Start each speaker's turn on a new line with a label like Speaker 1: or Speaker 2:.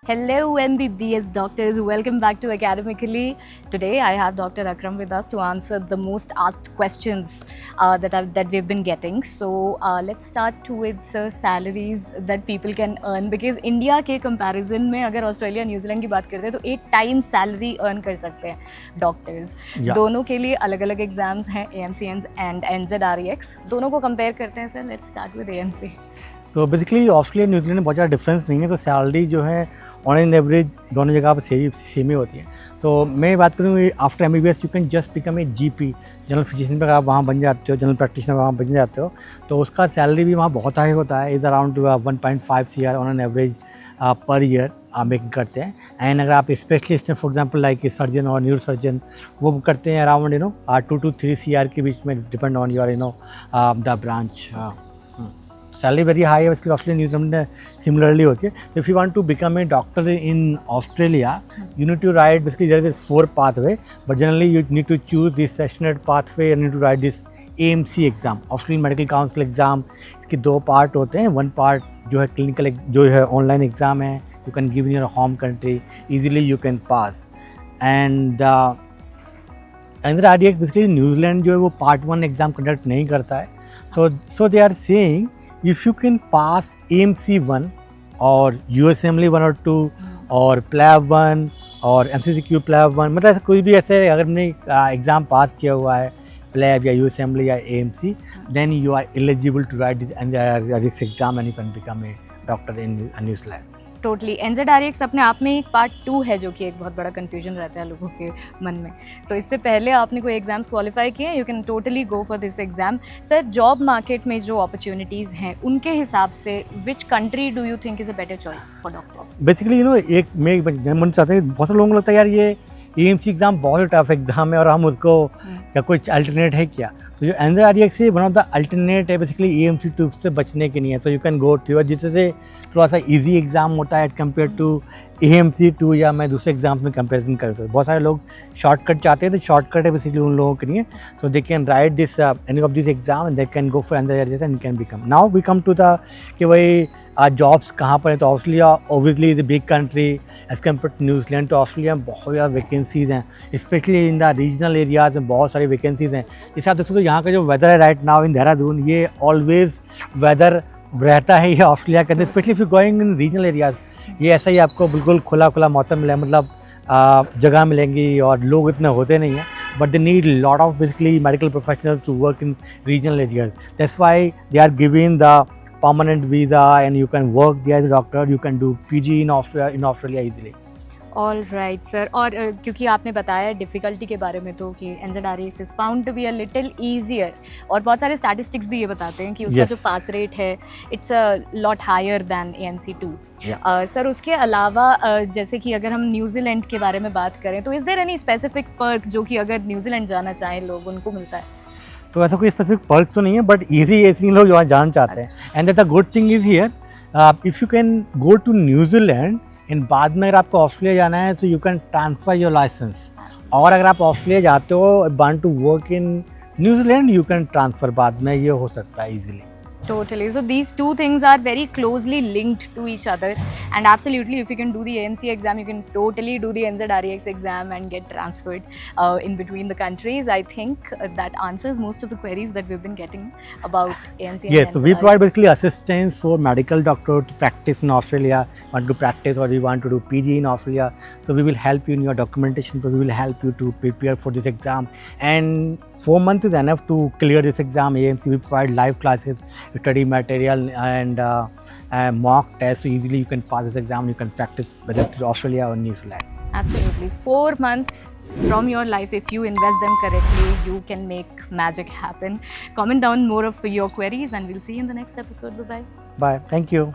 Speaker 1: Hello MBBS doctors, welcome back to Academically. Today I have Dr. Akram with us to answer the most asked questions that we've been getting. So let's start with salaries that people can earn, because India के comparison में अगर Australia New Zealand की बात करते हैं तो 8 times salary earn कर सकते हैं डॉक्टर्स. दोनों के लिए अलग अलग एग्जाम्स हैं, AMC and NZREX. दोनों को कंपेयर करते हैं sir. Let's start with AMC.
Speaker 2: तो बेसिकली ऑस्ट्रेलिया न्यूजीलैंड में बहुत ज़्यादा डिफरेंस नहीं है, तो सैलरी जो है ऑन एन एवरेज दोनों जगह पर सेम ही होती है. तो मैं बात करूँ after MBBS you can just become a GP, general physician पर आप वहाँ बन जाते हो, जनरल प्रैक्टिशनर वहाँ बन जाते हो, तो उसका सैलरी भी वहाँ बहुत हाई होता है. Is around 1.5 CR on an average per year आप मेकिंग करते हैं. एंड अगर आप स्पेशलिस्ट हैं, फॉर एग्जांपल लाइक सर्जन और न्यूरो सर्जन, वो करते हैं अराउंड 2 to 3 CR के बीच में, depend on your the branch. Salary very high है. इसलिए ऑस्ट्रेलिया न्यूजीलैंड में सिमिलरली होती है. तो if you want to become a doctor in Australia, you need to write basically there is 4 pathway, but generally you need to choose this sessional pathway and need to write this AMC exam, Australian medical council exam. इसके 2 part होते हैं. 1 part जो है clinical, जो है online exam है, you can give in your home country, easily you can pass. And NZREX basically New Zealand जो है वो पार्ट 1 एग्ज़ाम कंडक्ट नहीं करता है. So they are saying if you can pass AMC 1 or USMLE 1 or 2 और PLAB 1 और MCCQ PLAB 1, मतलब ऐसा कोई भी ऐसे अगर हमने एग्ज़ाम पास किया हुआ है PLAB या USMLE या AMC, then you are eligible to write this NZREX exam and you can become a doctor in New Zealand.
Speaker 1: Totally. NZREX अपने आप में एक पार्ट 2 है, जो कि एक बहुत बड़ा कन्फ्यूजन रहता है लोगों के मन में. तो इससे पहले आपने कोई एग्जाम्स क्वालिफाई किए, you can totally go for this exam. Sir, job market में जो अपॉर्चुनिटीज़ हैं उनके हिसाब से which country do you think is a better choice for doctors?
Speaker 2: Basically एक मैं मन चाहते हैं, बहुत सारे लोगों को लगता है यार ये AMC एग्ज़ाम बहुत ही टफ एग्ज़ाम है और हम उसको क्या कोई अल्टरनेट है क्या. तो जो NZREX से वन ऑफ द अल्टरनेट है बेसिकली AMC 2 से बचने के लिए. तो यू कैन गो टू, जिससे थोड़ा सा इजी एग्ज़ाम होता है एट कम्पेयर टू AMC 2 या मैं दूसरे एग्जाम में कंपेरिजन करता हूँ. बहुत सारे लोग शॉर्टकट चाहते हैं, तो शॉर्टकट है बेसिकली उन लोगों के लिए. तो they can write this any of this exam and they can go for NZREX and can become. Now we come to the कि भाई जॉब्स कहाँ पर है. तो Australia obviously is a big country as compare to New Zealand. तो Australia में बहुत ज़्यादा वैकेंसीज़ हैं, specially in the regional areas में बहुत सारी वैकेंसीज़ हैं. जैसे आप देखो तो यहाँ का जो वेदर है राइट नाउ इन देहरादून, ये ऑलवेज वेदर रहता है ये ऑस्ट्रेलिया के अंदर, specially if you going in regional areas. ये ऐसा ही आपको बिल्कुल खुला खुला मौसम मिले, मतलब जगह मिलेंगी और लोग इतने होते नहीं हैं, but they need lot of basically medical professionals to work in regional areas. That's why they are giving the permanent visa and you can work there as a doctor. You can do PG in Australia easily.
Speaker 1: All right sir. और क्योंकि आपने बताया difficulty के बारे में, तो कि NZREX is found to be a little easier, और बहुत सारे स्टैटिस्टिक्स भी ये बताते हैं कि उसका जो पास रेट है it's a lot higher than AMC 2. Sir, उसके अलावा जैसे कि अगर हम न्यूजीलैंड के बारे में बात करें, तो is there any specific perk जो कि अगर न्यूजीलैंड जाना चाहें लोग उनको मिलता है?
Speaker 2: तो ऐसा कोई स्पेसिफिक पर्क तो नहीं है, बट ईजी ऐसे लोग जो जाना चाहते हैं. And that the good thing is here, if you can go to New Zealand and बाद में अगर आपको ऑस्ट्रेलिया जाना है, so you can transfer your licence. और अगर आप ऑस्ट्रेलिया जाते हो want to work in New Zealand, you can transfer बाद में, ये हो सकता है easily.
Speaker 1: Totally. So these two things are very closely linked to each other, and absolutely if you can do the AMC exam, you can totally do the NZREX exam and get transferred in between the countries. I think that answers most of the queries that we've been getting about AMC.
Speaker 2: Yes, so we provide basically assistance for medical doctor to practice in Australia, want to practice or you want to do PG in Australia. So we will help you in your documentation, but we will help you to prepare for this exam. And 4 months is enough to clear this exam. AMC we provide live classes, study material and mock tests, so easily you can pass this exam. You can practice whether it's Australia or New Zealand.
Speaker 1: Absolutely. 4 months from your life, if you invest them correctly, you can make magic happen. Comment down more of your queries and we'll see you in the next episode. Bye-bye.
Speaker 2: Bye. Thank you.